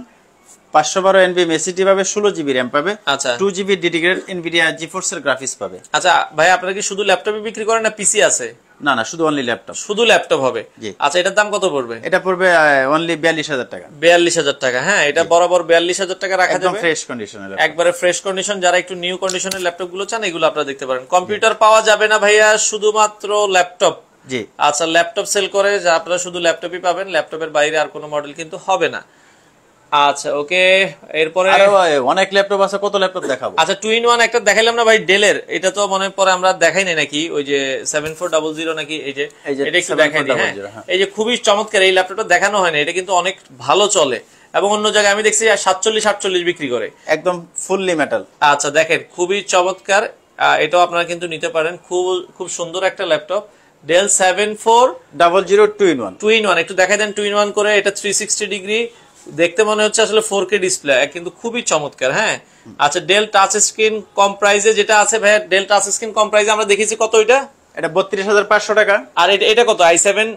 512 NVMe SSD পাবে, 16GB RAM পাবে। আচ্ছা, 2GB ডেডিকেটেড NVIDIA GeForce এর গ্রাফিক্স পাবে। আচ্ছা ভাই, আপনারা কি শুধু ল্যাপটপই বিক্রি করেন না পিসি আছে? না না, শুধু অনলি ল্যাপটপ। শুধু ল্যাপটপ হবে। আচ্ছা, এটার দাম কত পড়বে? এটা পড়বে অনলি 42,000 টাকা। 42,000 টাকা। হ্যাঁ, এটা বরাবর 42,000 টাকা রাখা যাবে। একদম ফ্রেশ কন্ডিশনের, একবারে ফ্রেশ কন্ডিশন। যারা একটু নিউ কন্ডিশনের ল্যাপটপ গুলো চান, এগুলো আপনারা দেখতে পারেন। কম্পিউটার পাওয়া যাবে না ভাইয়া, শুধুমাত্র ল্যাপটপ। জি, আচ্ছা, ল্যাপটপ সেল করে, যা আপনারা শুধু ল্যাপটপই পাবেন, ল্যাপটপের বাইরে আর কোনো মডেল কিন্তু হবে না। আচ্ছা, ওকে, এরপরে অনেক ল্যাপটপ আছে। কত ল্যাপটপ দেখাবো? আচ্ছা, 2-in-1 একটা দেখাইলাম না ভাই, ডেলের। এটা তো মনে পরে আমরা দেখাই নাই নাকি, ওই যে 7400 নাকি, এই যে এটা একটু দেখাই দিই। হ্যাঁ, এই যে খুবই চমৎকার এই ল্যাপটপটা দেখানো হয় না, এটা কিন্তু অনেক ভালো চলে। এবং অন্য জায়গায় আমি দেখছি 47-48 বিক্রি করে, একদম ফুললি মেটাল। আচ্ছা, দেখেন খুবই চমৎকার। এটাও আপনারা কিন্তু নিতে পারেন। খুব সুন্দর একটা ল্যাপটপ, ডেল 7400 2-in-1। একটু দেখাই দেন 2-in-1 করে। এটা 360 ডিগ্রি দেখতে মনে হচ্ছে, আসলে 4K ডিসপ্লে, কিন্তু খুবই চমৎকার। হ্যাঁ, আচ্ছা, ডেল টাচ স্ক্রিন কম প্রাইসে যেটা আছে ভাই, ডেল টাচ স্ক্রিন কম প্রাইসে আমরা দেখেছি কত, এটা 32,500 টাকা। আর এটা কত? i7,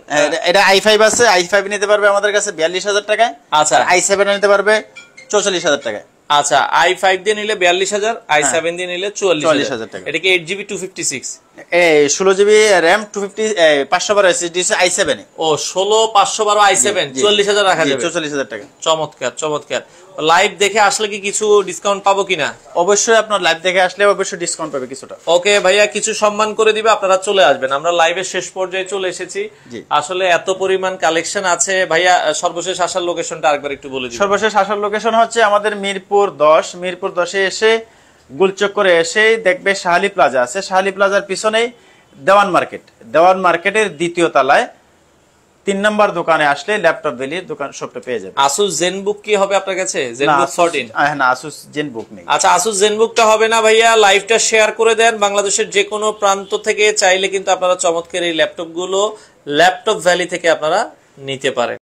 এটা i5 আছে। i5 নিতে পারবে আমাদের কাছে 42,000 টাকায়। আচ্ছা, i7 নিতে পারবে 44,000 টাকায়। আচ্ছা, i5 দিয়ে নিলে 42,000, i7 দিয়ে নিলে 44,000 টাকা। এটা কি 8GB 256? 16GB RAM 512 SSD i7 এ। ও, 16/512 i7, 44,000 রাখা যাবে। 44,000 টাকা। চমৎকার চমৎকার। লাইভ দেখে আসলে কি কিছু ডিসকাউন্ট পাবো কিনা? অবশ্যই, আপনার লাইভ দেখে আসলে অবশ্যই ডিসকাউন্ট পাবে কিছুটা। ওকে ভাইয়া, কিছু সম্মান করে দিবে, আপনারা চলে আসবেন। আমরা লাইভের শেষ পর্যায়ে চলে এসেছি। আসলে এত পরিমাণ কালেকশন আছে ভাইয়া, সর্বশেষ আসার লোকেশনটা আরেকবার একটু বলে দিন। সর্বশেষ আসার লোকেশন হচ্ছে আমাদের মিরপুর 10 এসে গোলচক্করে এসে দেখবে শাহালি প্লাজা আছে। শাহালি প্লাজার পিছনেই দেওয়ান মার্কেটের দ্বিতীয় তলায় 3 নম্বর দোকানে আসলে ল্যাপটপ ভ্যালির দোকান শপটা পেয়ে যাবে। আসুস জেনবুক কি হবে আপনার কাছে? জেনবুক 14? না, আসুস জেনবুক নেই। আচ্ছা, আসুস জেনবুকটা হবে না ভাইয়া। লাইভটা শেয়ার করে দেন। বাংলাদেশের যে কোনো প্রান্ত থেকে চাইলে কিন্তু আপনারা চমৎকার এই ল্যাপটপ গুলো ল্যাপটপ ভ্যালি থেকে আপনারা নিতে পারেন।